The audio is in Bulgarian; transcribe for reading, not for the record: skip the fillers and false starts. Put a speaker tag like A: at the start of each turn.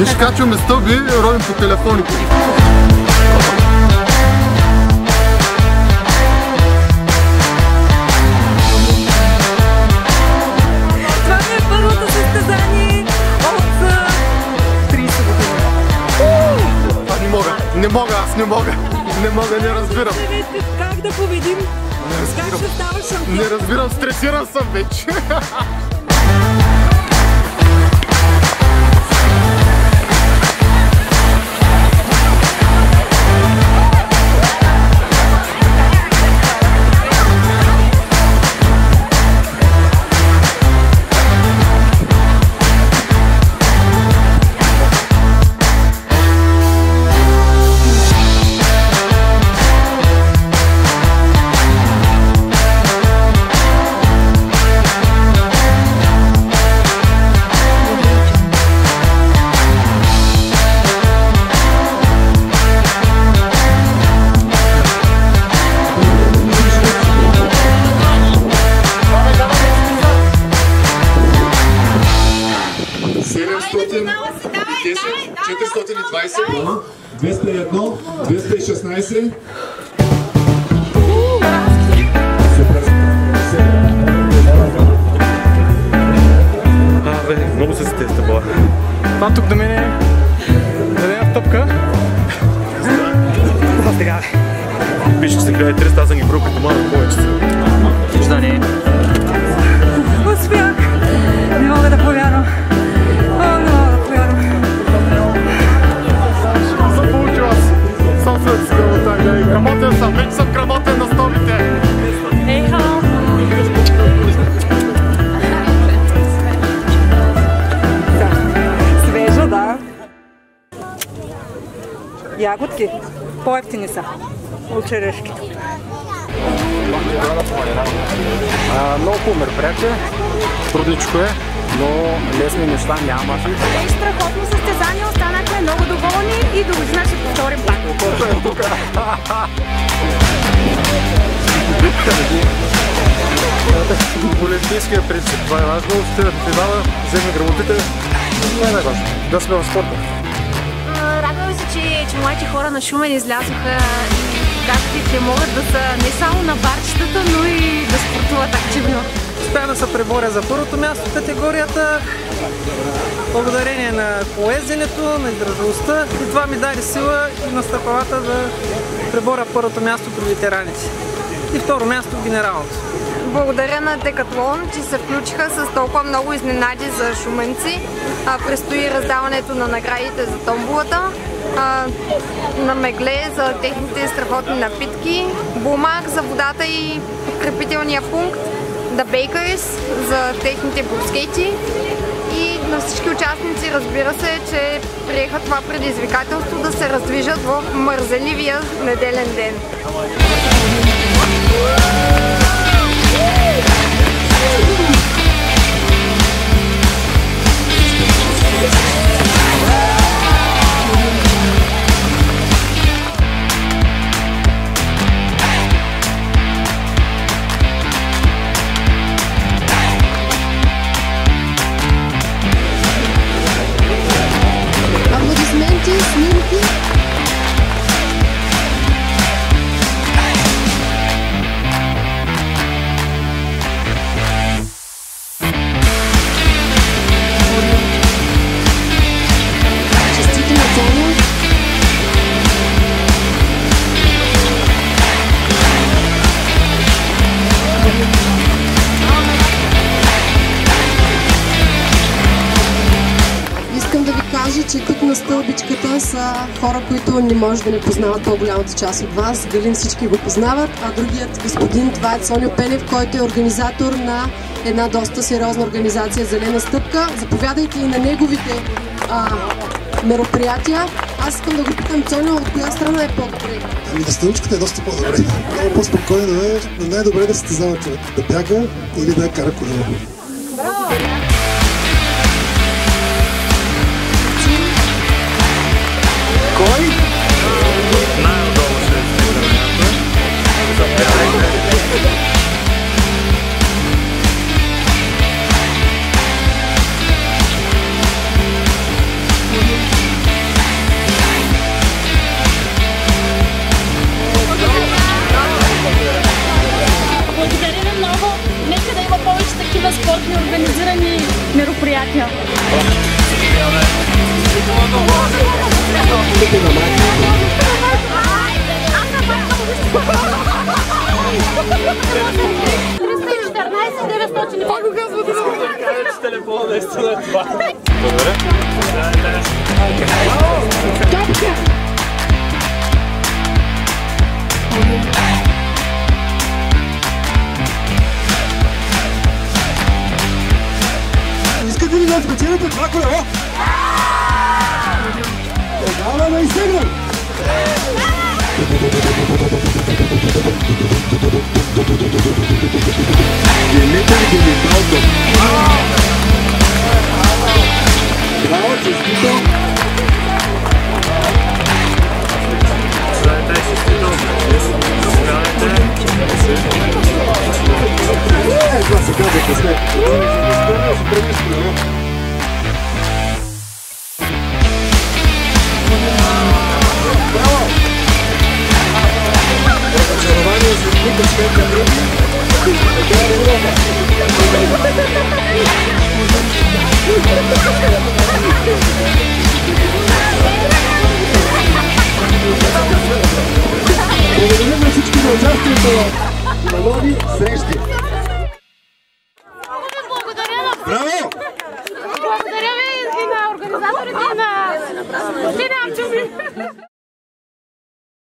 A: Виж, качваме стълби, робим по телефоните.
B: Това ми е първото състезание от 30 години.
A: Не мога, не разбирам.
B: Как да победим? Как ще ставаш шампион?
A: Не разбирам, стресиран съм вече.
C: Много се стеста боя. Това тук да мен е една тъпка. Това сега бе. Виж, че се гледа 300, аз съм ги брал като малко повече. Вижда не.
B: Успях! Не мога да повярвам. Не мога да повярвам.
A: Съм получил аз. Сам се с грамота. Грамотен съм, вече съм грамотен на столите.
B: Ейхал! Свежо, да. Ягодки по-евтини са от черешките.
C: Много хубаво мероприятие. Трудничко е, но лесни неща няма.
B: Беше страхотно състезание, останахме много доволни и до година ще повторим пак.
C: Олимпийския принцип, това е важно. Стигат финала, вземе грамотите. Това е най-важно. Да сме в спорта.
D: Радвам се, че младите хора на Шумен излязоха и казаха, че могат да са не само на барчетата, но и да спортуват активно.
E: Успях да се преборя за първото място в категорията, благодарение на колезенето, на издържливостта, и това ми даде сила и на стъпалата да преборя първото място при ветераните и второ място в генералното.
D: Благодаря на Декатлон, че се включиха с толкова много изненади за шуменци. Предстои раздаването на наградите за томболата, на Мегле за техните страхотни напитки, Бумак за водата и подкрепителния пункт, The Bakers за техните бурскети и на всички участници, разбира се, че приеха това предизвикателство да се раздвижат в мързеливия неделен ден.
F: Аплодисменти, снимки. Честито на Тоня. Искам да ви кажа, че тук на стълбичката са хора, които не може да не познават по-голямата част от вас. Галин всички го познават, а другият господин, това е Цоню Пенев, който е организатор на една доста сериозна организация Зелена стъпка. Заповядайте и на неговите мероприятия. Аз искам да го питам, Цоню, от коя страна е по-добре?
G: Ами да стълбичката е доста по-добре. Много по-спокойно е, но най-добре да състезава човек. Да бяга или да кара колело.
C: Кой? Най-удобно ще е заповядайте.
B: мероприятия.
A: Телефона наистина е това. Благодаря.
G: Искате ли да спечелите това колело? Тогава да изтегнем! Димитър Димиталков. Браво, честито!
A: Здравейте, честито! Здравейте!
G: Това се казва късмет. Браво! Разочарование за Димитър Швейка Други. Така е Европа. Благодарим на всички за участието на нови срещи.
B: Благодаря
G: Браво!
B: ви и на организаторите, и на